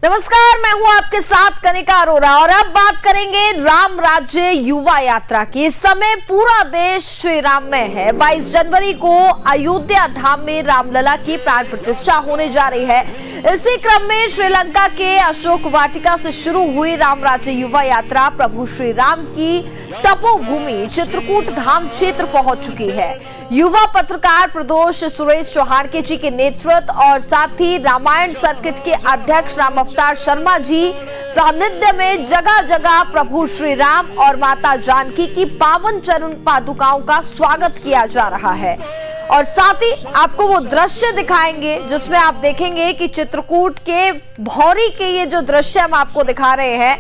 नमस्कार, मैं हूं आपके साथ कनिका अरोरा और अब बात करेंगे राम राज्य युवा यात्रा की। इस समय पूरा देश श्री राम में है। 22 जनवरी को अयोध्या धाम में रामलला की प्राण प्रतिष्ठा होने जा रही है। इसी क्रम में श्रीलंका के अशोक वाटिका से शुरू हुई राम राज्य युवा यात्रा प्रभु श्री राम की तपोभूमि चित्रकूट धाम क्षेत्र पहुंच चुकी है। युवा पत्रकार प्रदोष सुरेश चौहान जी के नेतृत्व और साथ ही रामायण सर्किट के अध्यक्ष राम अवतार शर्मा जी सानिध्य में जगह जगह प्रभु श्री राम और माता जानकी की पावन चरण पादुकाओं का स्वागत किया जा रहा है। और साथ ही आपको वो दृश्य दिखाएंगे जिसमें आप देखेंगे कि चित्रकूट के भौरी के ये जो दृश्य हम आपको दिखा रहे हैं,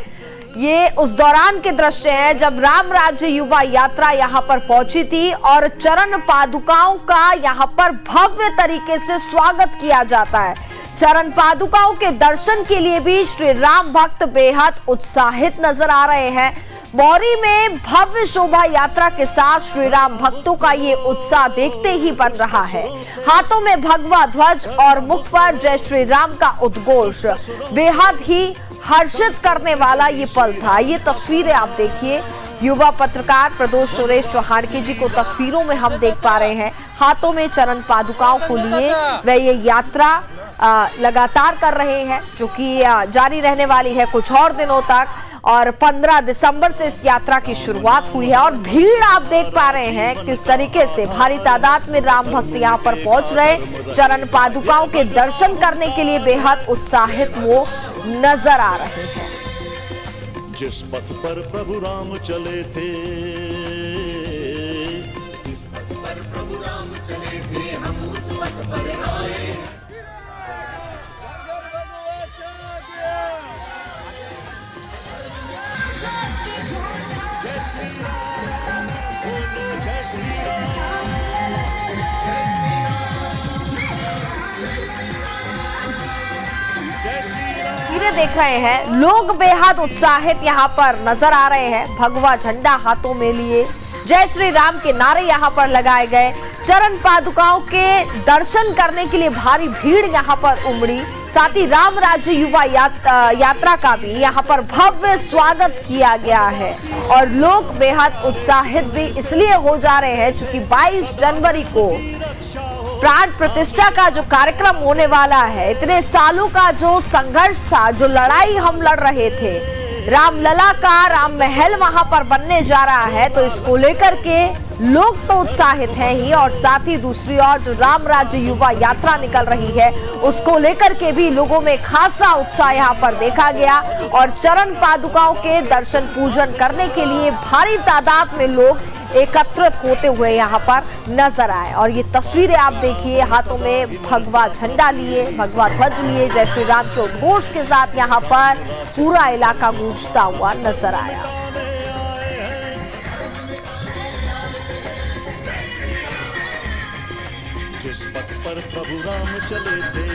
ये उस दौरान के दृश्य हैं जब राम राज्य युवा यात्रा यहाँ पर पहुंची थी और चरण पादुकाओं का यहाँ पर भव्य तरीके से स्वागत किया जाता है। चरण पादुकाओं के दर्शन के लिए भी श्री राम भक्त बेहद उत्साहित नजर आ रहे हैं। बौरी में भव्य शोभा यात्रा के साथ श्री राम भक्तों का ये उत्साह देखते ही बन रहा है। हाथों में भगवा ध्वज और मुख पर जय श्री राम का उद्घोष बेहद ही हर्षित करने वाला ये पल था। ये तस्वीरें आप देखिए, युवा पत्रकार प्रदोष सुरेश चौहान जी को तस्वीरों में हम देख पा रहे हैं। हाथों में चरण पादुकाओं को लिए वे ये यात्रा लगातार कर रहे हैं, जो कि जारी रहने वाली है कुछ और दिनों तक। और 15 दिसंबर से इस यात्रा की शुरुआत हुई है और भीड़ आप देख पा रहे हैं किस तरीके से भारी तादाद में राम भक्त यहाँ पर पहुंच रहे, चरण पादुकाओं के दर्शन करने के लिए बेहद उत्साहित वो नजर आ रहे हैं। जिस पथ पर प्रभु राम चले थे, जिस पथ पर प्रभु राम चले थे, हम उस पथ पर आए। तस्वीरें देख रहे हैं, लोग बेहद उत्साहित यहाँ पर नजर आ रहे हैं। भगवा झंडा हाथों में लिए जय श्री राम के नारे यहाँ पर लगाए गए। चरण पादुकाओं के दर्शन करने के लिए भारी भीड़ यहाँ पर उमड़ी। साथ ही राम राज्य युवा यात्रा का भी यहाँ पर भव्य स्वागत किया गया है और लोग बेहद उत्साहित भी इसलिए हो जा रहे हैं क्योंकि 22 जनवरी को प्राण प्रतिष्ठा का जो कार्यक्रम होने वाला है। इतने सालों का जो संघर्ष था, जो लड़ाई हम लड़ रहे थे, रामलला का राम महल वहां पर बनने जा रहा है, तो इसको लेकर के लोग तो उत्साहित हैं ही और साथ ही दूसरी ओर जो राम राज्य युवा यात्रा निकल रही है उसको लेकर के भी लोगों में खासा उत्साह यहाँ पर देखा गया और चरण पादुकाओं के दर्शन पूजन करने के लिए भारी तादाद में लोग एकत्रित होते हुए यहाँ पर नजर आए। और ये तस्वीरें आप देखिए, हाथों में भगवा झंडा लिए, भगवा ध्वज लिए, जय श्री राम के उद्घोष के साथ यहाँ पर पूरा इलाका गूंजता हुआ नजर आया। जिस पथ पर प्रभु राम चले थे,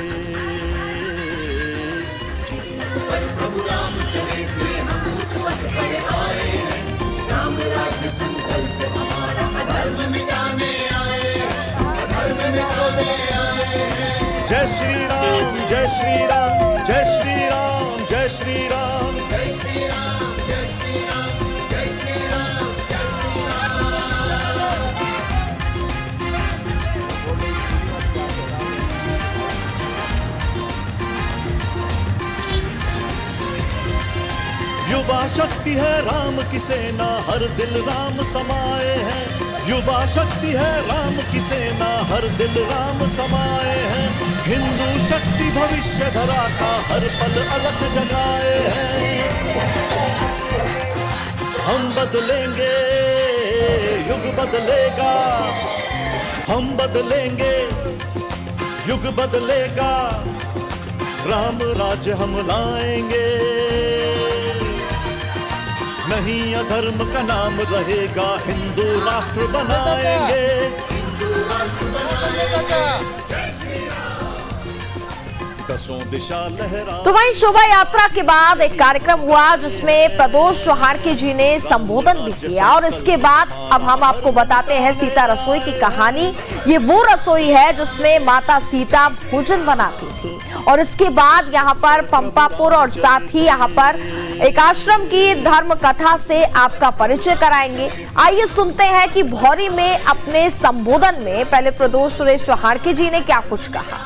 जिस पथ पर प्रभु राम चले थे, हम उस पथ पर आए हैं। राम राज्य संकल्प हमारा, अधर्म मिटाने आए हैं, अधर्म मिटाने आए हैं। जय श्री राम, जय श्री राम, जय श्री राम, जय श्री राम, जय श्री राम, जय श्री राम, जय श्री राम, जय श्री राम। युवा शक्ति है राम की सेना, हर दिल राम समाए हैं। युवा शक्ति है राम की सेना, हर दिल राम समाए हैं। हिंदू शक्ति भविष्य धरा का हर पल अलख जगाए हैं। हम बदलेंगे, युग बदलेगा, हम बदलेंगे, युग बदलेगा, राम राज्य हम लाएंगे। नहीं अधर्म का नाम रहेगा, हिंदू राष्ट्र बनाएंगे, हिंदू राष्ट्र बनाएंगे। जय श्री राम, दसों दिशा लहरा। तो वहीं शोभा यात्रा के बाद एक कार्यक्रम हुआ जिसमें प्रदोष चौहारके जी ने संबोधन भी किया और इसके बाद अब हम आपको बताते हैं सीता रसोई की कहानी। ये वो रसोई है जिसमें माता सीता भोजन बनाती थी और इसके बाद यहाँ पर पंपापुर और साथ ही यहाँ पर एक आश्रम की धर्म कथा से आपका परिचय कराएंगे। आइए सुनते हैं कि भौरी में अपने संबोधन में पहले प्रदोष सुरेश चौहारके जी ने क्या कुछ कहा।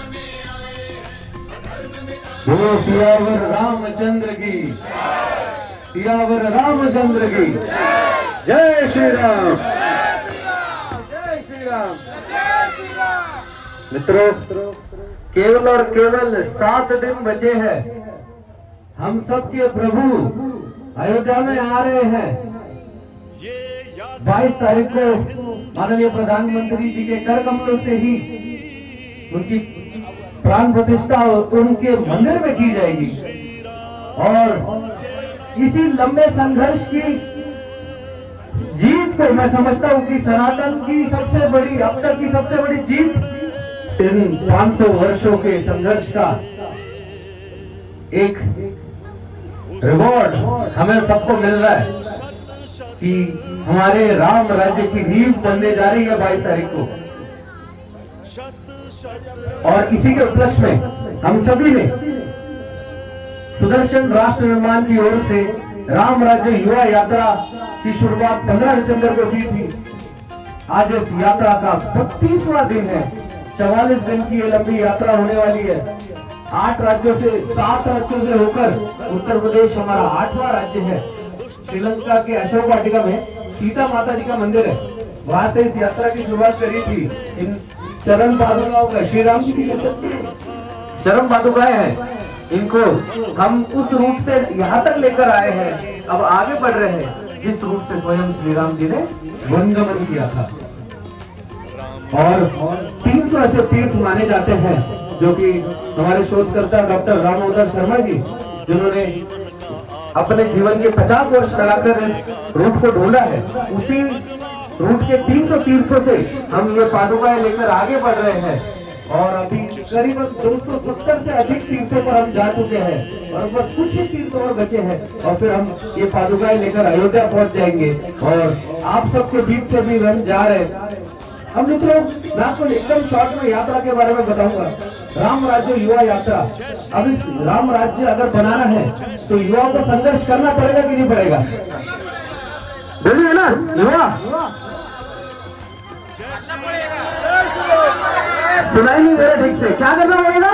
बोलो सियावर रामचंद्र की, सियावर रामचंद्र की जय श्री राम, जय श्री राम। मित्रों, केवल और केवल 7 दिन बचे हैं। हम सबके प्रभु अयोध्या में आ रहे हैं। 22 तारीख को माननीय प्रधानमंत्री जी के कर कमलों से ही उनकी प्राण प्रतिष्ठा उनके मंदिर में की जाएगी और इसी लंबे संघर्ष की जीत को मैं समझता हूं कि सनातन की सबसे बड़ी, अब तक की सबसे बड़ी जीत इन 500 वर्षों के संघर्ष का एक रिवॉर्ड हमें सबको मिल रहा है कि हमारे राम राज्य की नींव बनने जा रही है 22 तारीख को। और इसी के उपलक्ष्य में हम सभी ने सुदर्शन राष्ट्र निर्माण की ओर से राम राज्य युवा यात्रा की शुरुआत 15 दिसंबर को की थी। आज इस यात्रा का 32वां दिन है। 44 दिन की ये लंबी यात्रा होने वाली है। 8 राज्यों से 7 राज्यों से होकर उत्तर प्रदेश हमारा 8वां राज्य है। श्रीलंका के अशोक वाटिका में सीता माता जी का मंदिर है, वहां से इस यात्रा की शुरुआत करी थी। इन चरण पादुकाओं का, श्री राम जी की चरण पादुकाएं हैं, इनको हम उस रूप से यहाँ तक लेकर आए हैं, अब आगे बढ़ रहे हैं जिस रूप से स्वयं श्री राम जी ने वनगमन किया था। और 300 ऐसे तीर्थ माने जाते हैं जो कि हमारे शोधकर्ता डॉक्टर रामोदर शर्मा जी, जिन्होंने अपने जीवन के 50 वर्ष लगाकर रूट को ढूंढा है, उसी रूट के 300 तीर्थों से हम ये पादुकाएं लेकर आगे बढ़ रहे हैं। और अभी करीबन 270 से अधिक तीर्थों पर हम जा चुके हैं और बस कुछ ही तीर्थ और बचे हैं और फिर हम ये पादुकाएं लेकर अयोध्या पहुंच जाएंगे और आप सबके बीच से भी हम जा रहे हैं। अब मित्रों, मैं आपको एकदम शॉर्ट में यात्रा के बारे में बताऊंगा। राम राज्य युवा यात्रा, अभी राम राज्य अगर बनाना है तो युवाओं को संघर्ष करना पड़ेगा कि नहीं पड़ेगा? बोलिए ना युवा, सुनाई नहीं दे रहा ठीक से। क्या करना पड़ेगा?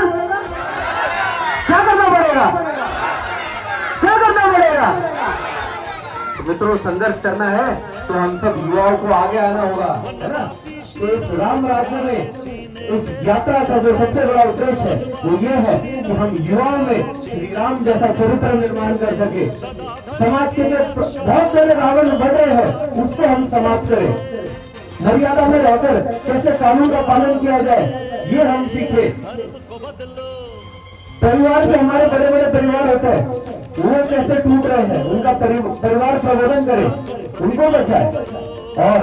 क्या करना पड़ेगा? क्या करना पड़ेगा? तो मित्रों, संघर्ष करना है तो हम सब युवाओं को आगे आना होगा, है ना? तो इस राम राज्य में इस यात्रा का जो सबसे बड़ा उद्देश्य है वो ये है कि हम युवाओं में श्री राम जैसा चरित्र निर्माण कर सके। समाज के जो बहुत सारे रावण बढ़ रहे हैं उसको हम समाप्त करें। मर्यादा में रहकर कैसे कानून का पालन किया जाए ये हम सीखे। परिवार के हमारे बड़े बड़े परिवार होते हैं, वो कैसे टूट रहे हैं, उनका परिवार प्रबोधन करें, उनको बचाए और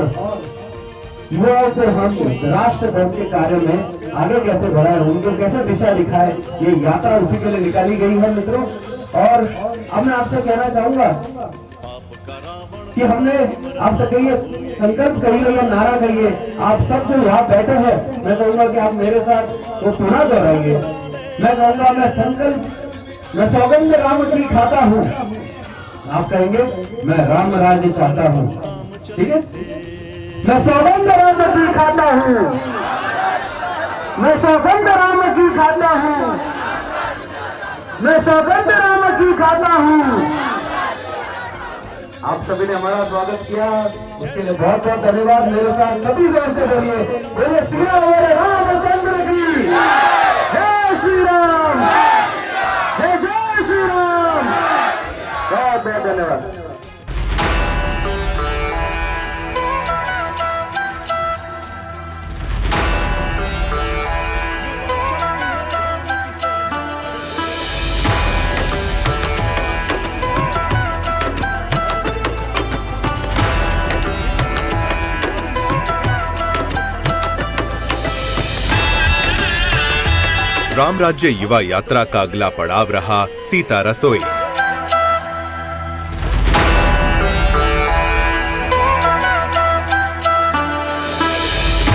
युवाओं को हम राष्ट्र धर्म के कार्य में आगे कैसे बढ़ाए, उनको कैसे दिशा दिखाए, ये यात्रा उसी के लिए निकाली गई है मित्रों। और अब मैं आपसे कहना चाहूंगा कि हमने आपसे कहिए, संकल्प कहिए या नारा कहिए, आप सब जो यहाँ बैठे हैं, मैं कहूंगा कि आप मेरे साथ वो पुनः दोहराएंगे। मैं कहूंगा, मैं सौगंध राम की खाता हूँ। आप कहेंगे, मैं राम राज्य चाहता हूँ। ठीक है? मैं सौगंध राम की खाता हूँ, मैं सौगंध राम की खाता हूँ, मैं सौगंध राम की खाता हूँ। आप सभी ने हमारा स्वागत किया, उसके लिए बहुत बहुत धन्यवाद। मेरे साथ सभी जोर से बोलिए, बोले श्री रामचंद्र की जय, श्री राम जय, जय श्री राम। बहुत बहुत धन्यवाद। राम राज्य युवा यात्रा का अगला पड़ाव रहा सीता रसोई।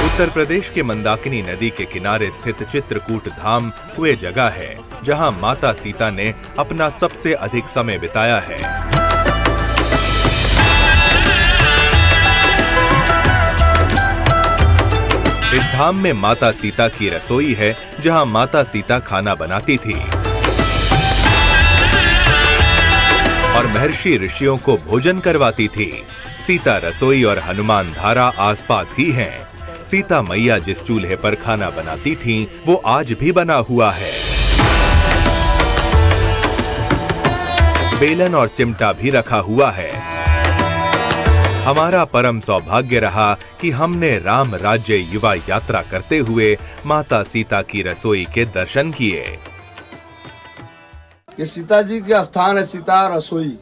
उत्तर प्रदेश के मंदाकिनी नदी के किनारे स्थित चित्रकूट धाम वे जगह है जहां माता सीता ने अपना सबसे अधिक समय बिताया है। इस धाम में माता सीता की रसोई है जहां माता सीता खाना बनाती थी और महर्षि ऋषियों को भोजन करवाती थी। सीता रसोई और हनुमान धारा आसपास ही हैं। सीता मैया जिस चूल्हे पर खाना बनाती थीं, वो आज भी बना हुआ है। बेलन और चिमटा भी रखा हुआ है। हमारा परम सौभाग्य रहा कि हमने राम राज्य युवा यात्रा करते हुए माता सीता की रसोई के दर्शन किए। ये सीता जी के स्थान है, सीता रसोई।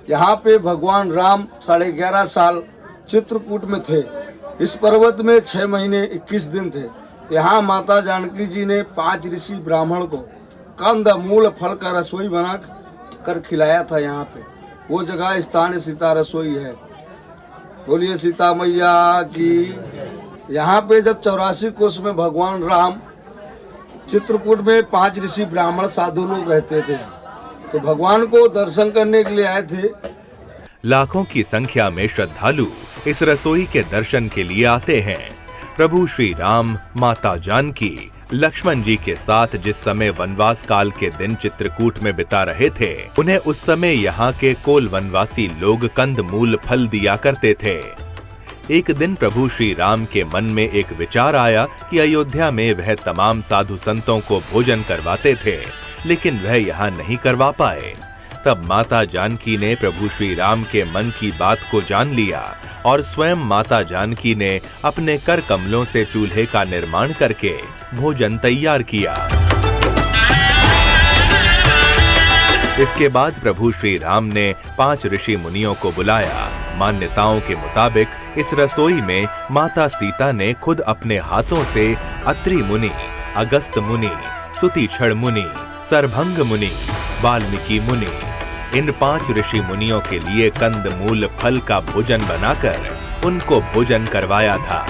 यहाँ पे भगवान राम 11.5 साल चित्रकूट में थे। इस पर्वत में 6 महीने 21 दिन थे। यहाँ माता जानकी जी ने 5 ऋषि ब्राह्मण को कंद मूल फल का रसोई बना कर खिलाया था। यहाँ पे वो जगह स्थान सीता रसोई है। बोलिए सीता मैया की। यहाँ पे जब 84 कोस में भगवान राम चित्रकूट में 5 ऋषि ब्राह्मण साधु लोग रहते थे, तो भगवान को दर्शन करने के लिए आए थे। लाखों की संख्या में श्रद्धालु इस रसोई के दर्शन के लिए आते हैं। प्रभु श्री राम, माता जानकी, लक्ष्मण जी के साथ जिस समय वनवास काल के दिन चित्रकूट में बिता रहे थे, उन्हें उस समय यहाँ के कोल वनवासी लोग कंद मूल फल दिया करते थे। एक दिन प्रभु श्री राम के मन में एक विचार आया कि अयोध्या में वह तमाम साधु संतों को भोजन करवाते थे, लेकिन वह यहाँ नहीं करवा पाए। तब माता जानकी ने प्रभु श्री राम के मन की बात को जान लिया और स्वयं माता जानकी ने अपने कर कमलों से चूल्हे का निर्माण करके भोजन तैयार किया। इसके बाद प्रभु श्री राम ने 5 ऋषि मुनियों को बुलाया। मान्यताओं के मुताबिक इस रसोई में माता सीता ने खुद अपने हाथों से अत्रि मुनि, अगस्त मुनि, सुतिछड़ मुनि, सरभंग मुनि, वाल्मीकि मुनि, इन 5 ऋषि मुनियों के लिए कंद मूल फल का भोजन बनाकर उनको भोजन करवाया था।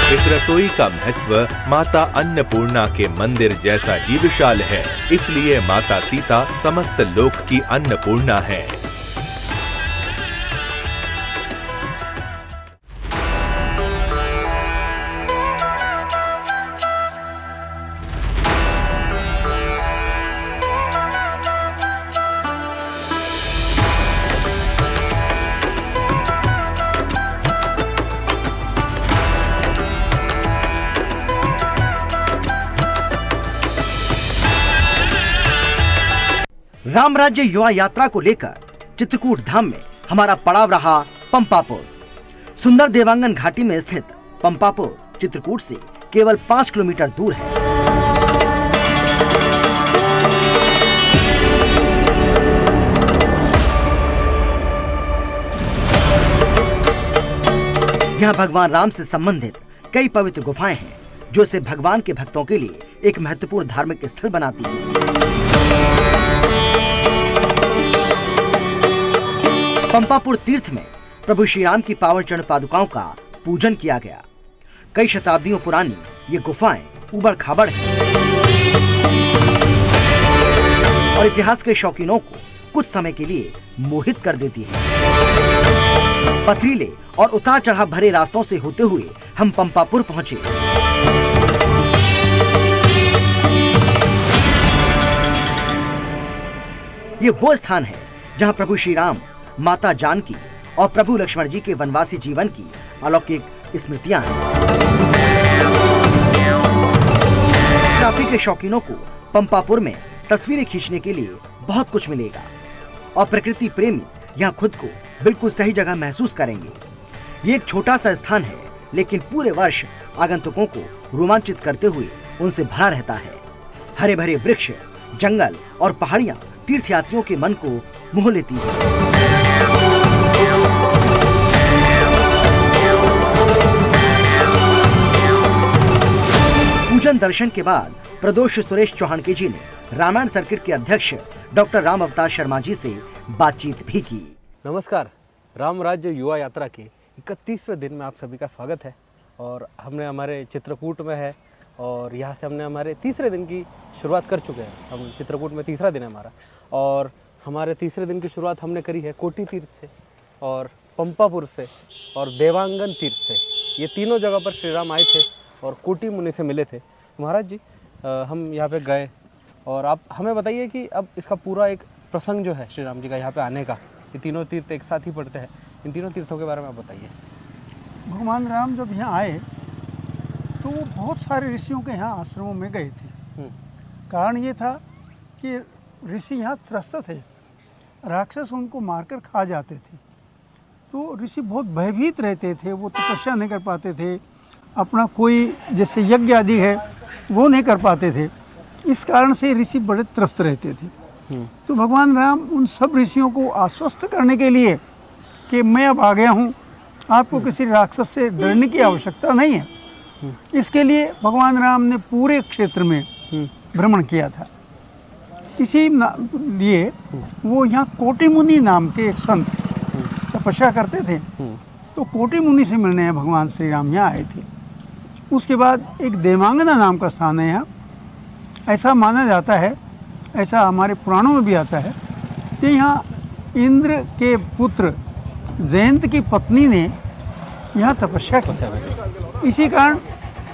इस रसोई का महत्व माता अन्नपूर्णा के मंदिर जैसा ही विशाल है, इसलिए माता सीता समस्त लोक की अन्नपूर्णा है। राम राज्य युवा यात्रा को लेकर चित्रकूट धाम में हमारा पड़ाव रहा पंपापुर। सुंदर देवांगन घाटी में स्थित पंपापुर चित्रकूट से केवल 5 किलोमीटर दूर है। यहाँ भगवान राम से संबंधित कई पवित्र गुफाएं हैं, जो इसे भगवान के भक्तों के लिए एक महत्वपूर्ण धार्मिक स्थल बनाती है। पंपापुर तीर्थ में प्रभु श्री राम की पावन चरण पादुकाओं का पूजन किया गया। कई शताब्दियों पुरानी ये गुफाएं उबड़ खाबड़ हैं और इतिहास के शौकीनों को कुछ समय के लिए मोहित कर देती है। पथरीले और उतार चढ़ाव भरे रास्तों से होते हुए हम पंपापुर पहुंचे। ये वो स्थान है जहां प्रभु श्री राम, माता जानकी और प्रभु लक्ष्मण जी के वनवासी जीवन की अलौकिक स्मृतियां हैं। फोटोग्राफी के शौकीनों को पंपापुर में तस्वीरें खींचने के लिए बहुत कुछ मिलेगा और प्रकृति प्रेमी यहाँ खुद को बिल्कुल सही जगह महसूस करेंगे। ये एक छोटा सा स्थान है, लेकिन पूरे वर्ष आगंतुकों को रोमांचित करते हुए उनसे भरा रहता है। हरे भरे वृक्ष, जंगल और पहाड़ियां तीर्थयात्रियों के मन को मोह लेती है। पूजन दर्शन के बाद प्रदोष सुरेश चौहान जी ने रामायण सर्किट के अध्यक्ष डॉक्टर राम अवतार शर्मा जी से बातचीत भी की। नमस्कार, राम राज्य युवा यात्रा के 31वें दिन में आप सभी का स्वागत है। और हमने हमारे चित्रकूट में है और यहाँ से हमने हमारे तीसरे दिन की शुरुआत कर चुके हैं। हम चित्रकूट में तीसरा दिन है हमारा और हमारे तीसरे दिन की शुरुआत हमने करी है कोटी तीर्थ से और पंपापुर से और देवांगन तीर्थ से। ये तीनों जगह पर श्री राम आए थे और कोटी मुनि से मिले थे। महाराज जी, हम यहाँ पे गए और आप हमें बताइए कि अब इसका पूरा एक प्रसंग जो है श्री राम जी का यहाँ पे आने का, ये तीनों तीर्थ एक साथ ही पड़ते हैं, इन तीनों तीर्थों के बारे में आप बताइए। भगवान राम जब यहाँ आए तो वो बहुत सारे ऋषियों के यहाँ आश्रमों में गए थे। कारण ये था कि ऋषि यहाँ त्रस्त थे, राक्षस उनको मारकर खा जाते थे। तो ऋषि बहुत भयभीत रहते थे, वो तपस्या नहीं कर पाते थे, अपना कोई जैसे यज्ञ आदि है वो नहीं कर पाते थे। इस कारण से ऋषि बड़े त्रस्त रहते थे। तो भगवान राम उन सब ऋषियों को आश्वस्त करने के लिए कि मैं अब आ गया हूँ, आपको किसी राक्षस से डरने की आवश्यकता नहीं है, इसके लिए भगवान राम ने पूरे क्षेत्र में भ्रमण किया था। इसी लिए वो यहाँ कोटी मुनि नाम के एक संत तपस्या करते थे, तो कोटी मुनि से मिलने भगवान श्री राम यहाँ आए थे। उसके बाद एक देवांगना नाम का स्थान है यहाँ। ऐसा माना जाता है, ऐसा हमारे पुराणों में भी आता है कि यहाँ इंद्र के पुत्र जयंत की पत्नी ने यहाँ तपस्या की। इसी कारण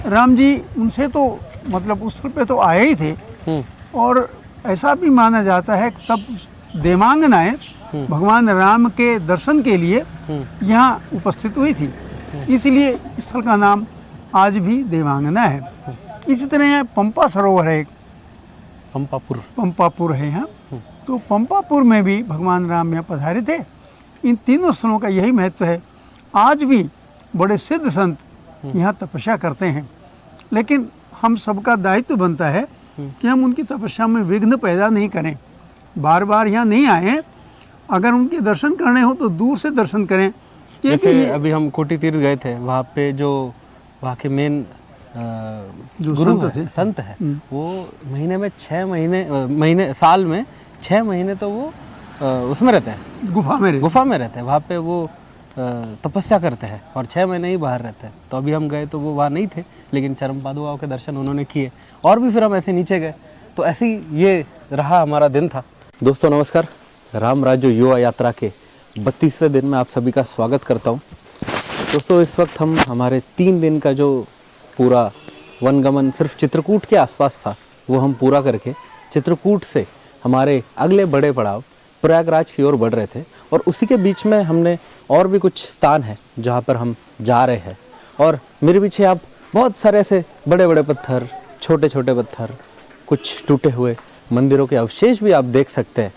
राम जी उनसे तो मतलब उस स्थल पे तो आए ही थे। और ऐसा भी माना जाता है तब देवांगनाएं भगवान राम के दर्शन के लिए यहाँ उपस्थित हुई थी, इसलिए स्थल का नाम आज भी देवांगना है। इसी तरह यहाँ पंपा सरोवर है, पंपापुर है यहाँ। तो पंपापुर में भी भगवान राम यहाँ पधारे थे। इन तीनों स्थलों का यही महत्व है। आज भी बड़े सिद्ध संत यहाँ तपस्या करते हैं, लेकिन हम सबका दायित्व बनता है कि हम उनकी तपस्या में विघ्न पैदा नहीं करें। बार बार यहाँ नहीं आए, अगर उनके दर्शन करने हो तो दूर से दर्शन करें। जैसे अभी हम कोटी तीर्थ गए थे, वहाँ पे जो वहाँ के मेन जो संत है वो महीने में 6 महीने साल में 6 महीने तो वो उसमें रहते हैं, गुफा में रहते हैं। वहाँ पे वो तपस्या करते हैं और 6 महीने ही बाहर रहते हैं। तो अभी हम गए तो वो वहाँ नहीं थे, लेकिन चरम पादुकाओं के दर्शन उन्होंने किए और भी फिर हम ऐसे नीचे गए। तो ऐसी ये रहा हमारा दिन था। दोस्तों नमस्कार, राम राज्य युवा यात्रा के 32वें दिन में आप सभी का स्वागत करता हूँ। दोस्तों इस वक्त हम हमारे 3 दिन का जो पूरा वनगमन सिर्फ चित्रकूट के आसपास था वो हम पूरा करके चित्रकूट से हमारे अगले बड़े पड़ाव प्रयागराज की ओर बढ़ रहे थे। और उसी के बीच में हमने और भी कुछ स्थान है जहाँ पर हम जा रहे हैं। और मेरे पीछे आप बहुत सारे ऐसे बड़े बड़े पत्थर, छोटे छोटे पत्थर, कुछ टूटे हुए मंदिरों के अवशेष भी आप देख सकते हैं।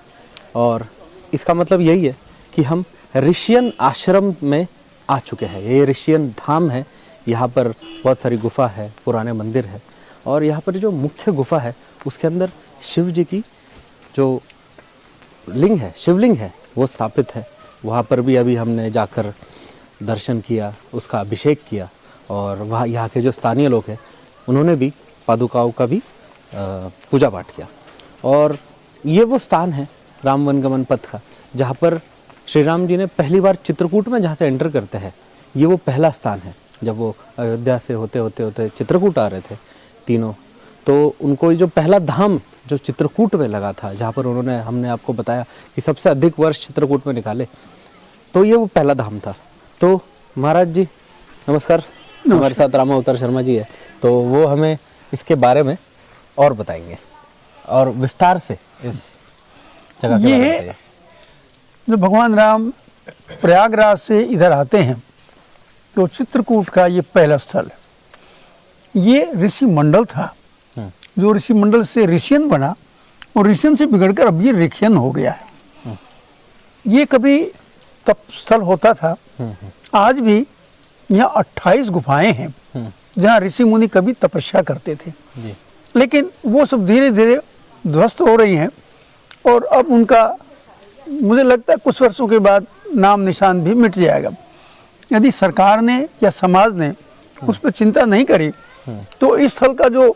और इसका मतलब यही है कि हम ऋषियन आश्रम में आ चुके हैं। ये ऋषियन धाम है, यहाँ पर बहुत सारी गुफा है, पुराने मंदिर है। और यहाँ पर जो मुख्य गुफा है उसके अंदर शिव जी की जो लिंग है, शिवलिंग है, वो स्थापित है। वहाँ पर भी अभी हमने जाकर दर्शन किया, उसका अभिषेक किया। और वहाँ यहाँ के जो स्थानीय लोग हैं उन्होंने भी पादुकाओं का भी पूजा पाठ किया। और ये वो स्थान है राम वनगमन पथ का जहाँ पर श्री राम जी ने पहली बार चित्रकूट में जहाँ से एंटर करते हैं, ये वो पहला स्थान है। जब वो अयोध्या से होते चित्रकूट आ रहे थे तीनों, तो उनको जो पहला धाम जो चित्रकूट में लगा था, जहाँ पर हमने आपको बताया कि सबसे अधिक वर्ष चित्रकूट में निकाले, तो ये वो पहला धाम था। तो महाराज जी नमस्कार, हमारे साथ राम अवतार शर्मा जी है, तो वो हमें इसके बारे में और बताएंगे और विस्तार से इस जगह के बारे में। जब भगवान राम प्रयागराज से इधर आते हैं तो चित्रकूट का ये पहला स्थल है। ये ऋषि मंडल था, जो ऋषि मंडल से ऋषियन बना और ऋषियन से बिगड़कर अब ये ऋखियन हो गया है। ये कभी तप स्थल होता था। आज भी यहाँ 28 गुफाएं हैं जहाँ ऋषि मुनि कभी तपस्या करते थे, लेकिन वो सब धीरे धीरे ध्वस्त हो रही हैं। और अब उनका मुझे लगता है कुछ वर्षों के बाद नाम निशान भी मिट जाएगा। यदि सरकार ने या समाज ने उस पर चिंता नहीं करी तो इस स्थल का जो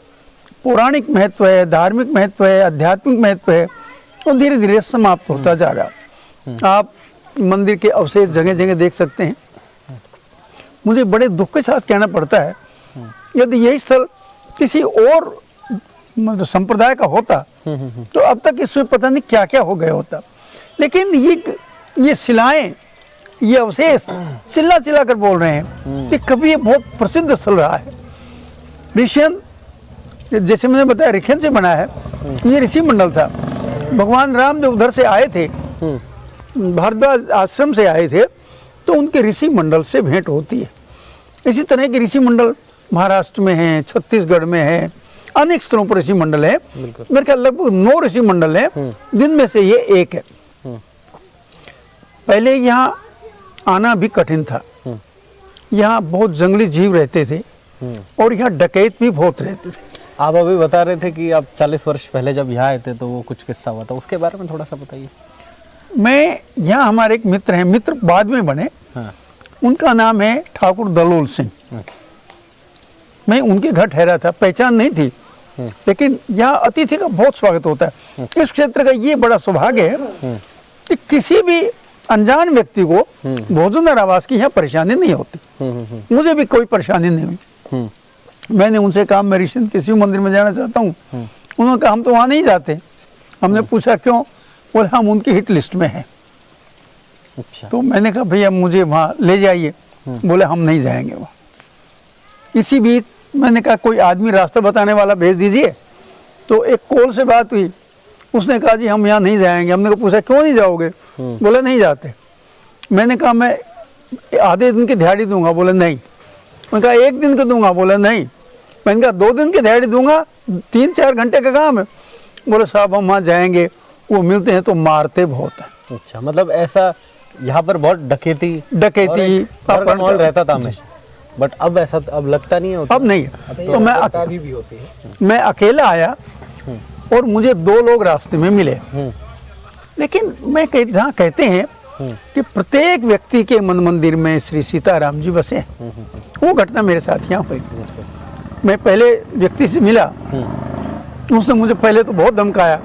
पौराणिक महत्व है, धार्मिक महत्व है, आध्यात्मिक महत्व है, वो धीरे धीरे समाप्त होता जा रहा है। आप मंदिर के अवशेष जगह जगह देख सकते हैं। मुझे बड़े दुख के साथ कहना पड़ता है, यदि यही स्थल किसी और मतलब संप्रदाय का होता तो अब तक इसमें पता नहीं क्या क्या हो गया होता। लेकिन ये शिलाएं, ये अवशेष चिल्ला चिल्ला कर बोल रहे हैं कि कभी ये बहुत प्रसिद्ध स्थल रहा है। ऋषियन, जैसे मैंने बताया, ऋषियन से बना है। ये ऋषि मंडल था। भगवान राम जब उधर से आए थे, भारद्वाज आश्रम से आए थे, तो उनके ऋषि मंडल से भेंट होती है। इसी तरह के ऋषि मंडल महाराष्ट्र में हैं, छत्तीसगढ़ में है, अनेक स्थलों पर ऋषि मंडल है। मेरे ख्याल लगभग 9 ऋषि मंडल है, जिनमें से ये एक है। पहले यहाँ आना भी कठिन था। यहाँ बहुत जंगली जीव रहते थे और यहाँ डकैत भी बहुत रहते थे। आप अभी बता रहे थे कि आप 40 वर्ष पहले जब यहाँ आए थे तो वो कुछ किस्सा हुआ था, उसके बारे में थोड़ा सा बताइए। मैं यहाँ, हमारे एक मित्र हैं, मित्र बाद में बने। हाँ। उनका नाम है ठाकुर दलोल सिंह। मैं उनके घर ठहरा था, पहचान नहीं थी, लेकिन यहाँ अतिथि का बहुत स्वागत होता है। इस क्षेत्र का ये बड़ा सौभाग्य है कि किसी भी अनजान व्यक्ति को भोजन और आवास की यहाँ परेशानी नहीं होती। मुझे भी कोई परेशानी नहीं हुई। मैंने उनसे कहा मैं ऋषि किसी मंदिर में जाना चाहता हूँ। उन्होंने कहा हम तो वहाँ नहीं जाते। हमने पूछा क्यों? बोले हम उनकी हिट लिस्ट में हैं। अच्छा। तो मैंने कहा भैया मुझे वहाँ ले जाइए। बोले हम नहीं जाएंगे वहाँ। इसी बीच मैंने कहा कोई आदमी रास्ता बताने वाला भेज दीजिए। तो एक कॉल से बात हुई, उसने कहा जी हम यहाँ नहीं जाएंगे। हमने पूछा क्यों नहीं जाओगे? बोले नहीं जाते। मैंने कहा मैं आधे दिन की दिहाड़ी दूंगा। बोले नहीं। मैंने कहा 1 दिन का दूंगा। बोले नहीं। मैंने कहा 2 दिन की दिहाड़ी दूंगा, 3-4 घंटे का काम है। बोले साहब हम वहाँ जाएंगे, वो मिलते हैं तो मारते बहुत है। अच्छा, मतलब ऐसा यहाँ पर बहुत डकैती का माहौल रहता था हमेशा, बट अब ऐसा अब लगता नहीं है। अब नहीं है। तो मैं अकेला आया और मुझे 2 लोग रास्ते में मिले। लेकिन मैं जहाँ कहते हैं कि प्रत्येक व्यक्ति के मन मंदिर में श्री सीताराम जी बसे, वो घटना मेरे साथ यहाँ हुई। मैं पहले व्यक्ति से मिला, उसने मुझे पहले तो बहुत धमकाया।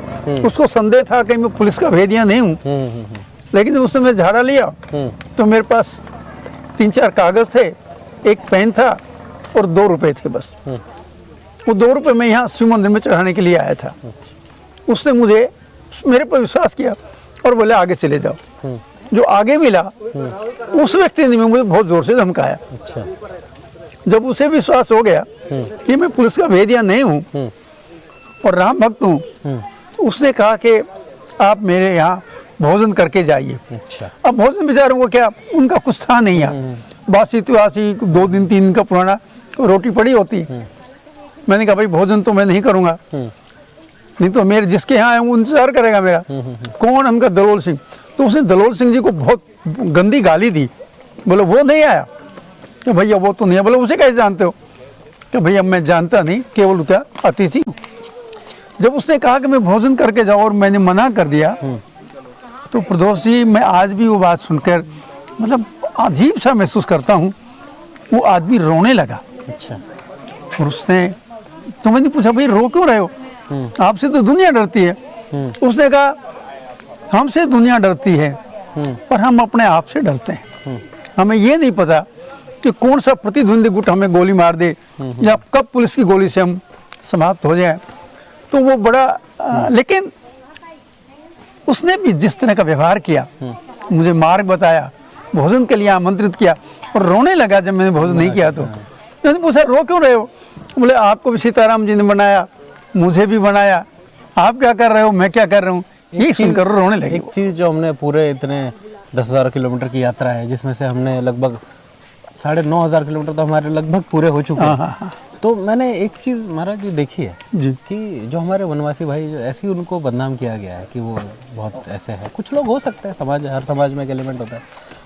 उसको संदेह था कि मैं पुलिस का भेदिया नहीं हूँ। लेकिन उसने मैं झाड़ा लिया तो मेरे पास 3-4 कागज थे, एक पेन था और 2 रुपए थे बस। वो 2 रुपए मैं यहाँ शिव मंदिर में चढ़ाने के लिए आया था। उसने मुझे मेरे पर विश्वास किया और बोले आगे चले जाओ। जो आगे मिला उस व्यक्ति ने मुझे बहुत जोर से धमकाया। अच्छा। जब उसे विश्वास हो गया कि मैं पुलिस का भेदिया नहीं हूँ और राम भक्त हूँ, तो उसने कहा कि आप मेरे यहाँ भोजन करके जाइए। अच्छा। अब भोजन बेचारों को क्या, उनका कुछ था नहीं यहाँ, बासी तुआसी 2 दिन 3 दिन का पुराना रोटी पड़ी होती। मैंने कहा भाई भोजन तो मैं नहीं करूँगा, नहीं तो मेरे जिसके यहाँ आए वो इंतजार करेगा मेरा। कौन? हमका दलोल सिंह। तो उसने दलोल सिंह जी को बहुत गंदी गाली दी। बोले वो नहीं आया? तो भैया वो तो नहीं है। बोले उसे कैसे जानते हो? तो भैया मैं जानता नहीं, केवल क्या अतिथि हूँ। जब उसने कहा कि मैं भोजन करके जाऊँ और मैंने मना कर दिया, तो प्रदोष जी मैं आज भी वो बात सुनकर मतलब अजीब सा महसूस करता हूँ। वो आदमी रोने लगा। अच्छा। और उसने, तो मैंने पूछा भाई रो क्यों रहे हो? आपसे तो दुनिया डरती है। उसने कहा हमसे दुनिया डरती है पर हम अपने आप से डरते हैं। हमें ये नहीं पता कि कौन सा प्रतिद्वंदी गुट हमें गोली मार दे या कब पुलिस की गोली से हम समाप्त हो जाए। तो वो बड़ा लेकिन उसने भी जिस तरह का व्यवहार किया, मुझे मार्ग बताया, भोजन के लिए आमंत्रित किया और रोने लगा जब मैंने भोजन नहीं किया। तो मैंने पूछा रो क्यों रहे हो? बोले आपको भी सीताराम जी ने बनाया, मुझे भी बनाया, आप क्या कर रहे हो, मैं क्या कर रहा हूँ, ये सुनकर रोने लगे। एक चीज़ जो हमने पूरे इतने 10,000 किलोमीटर की यात्रा है, जिसमें से हमने लगभग 9,500 किलोमीटर तो हमारे लगभग पूरे हो चुके हैं। तो मैंने एक चीज़ महाराज जी देखी है जी कि जो हमारे वनवासी भाई ऐसे ही उनको बदनाम किया गया है कि वो बहुत ऐसे है। कुछ लोग हो सकते हैं, समाज, हर समाज में एक एलिमेंट होता है,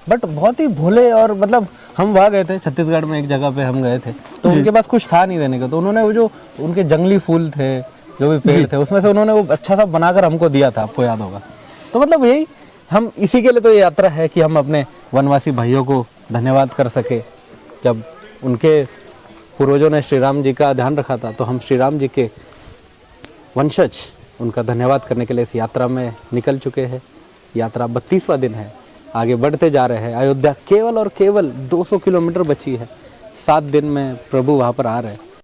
बट बहुत ही भोले। और मतलब हम वहाँ गए थे छत्तीसगढ़ में, एक जगह पे हम गए थे, तो उनके पास कुछ था नहीं देने का। तो उन्होंने वो जो उनके जंगली फूल थे, जो भी पेड़ थे, उसमें से उन्होंने वो अच्छा सा बनाकर हमको दिया था, आपको याद होगा। तो मतलब यही हम इसी के लिए तो ये यात्रा है कि हम अपने वनवासी भाइयों को धन्यवाद कर सके। जब उनके पूर्वजों ने श्री राम जी का ध्यान रखा था, तो हम श्री राम जी के वंशज उनका धन्यवाद करने के लिए इस यात्रा में निकल चुके हैं। यात्रा 32वां दिन है, आगे बढ़ते जा रहे हैं। अयोध्या केवल और केवल 200 किलोमीटर बची है। 7 दिन में प्रभु वहाँ पर आ रहे हैं।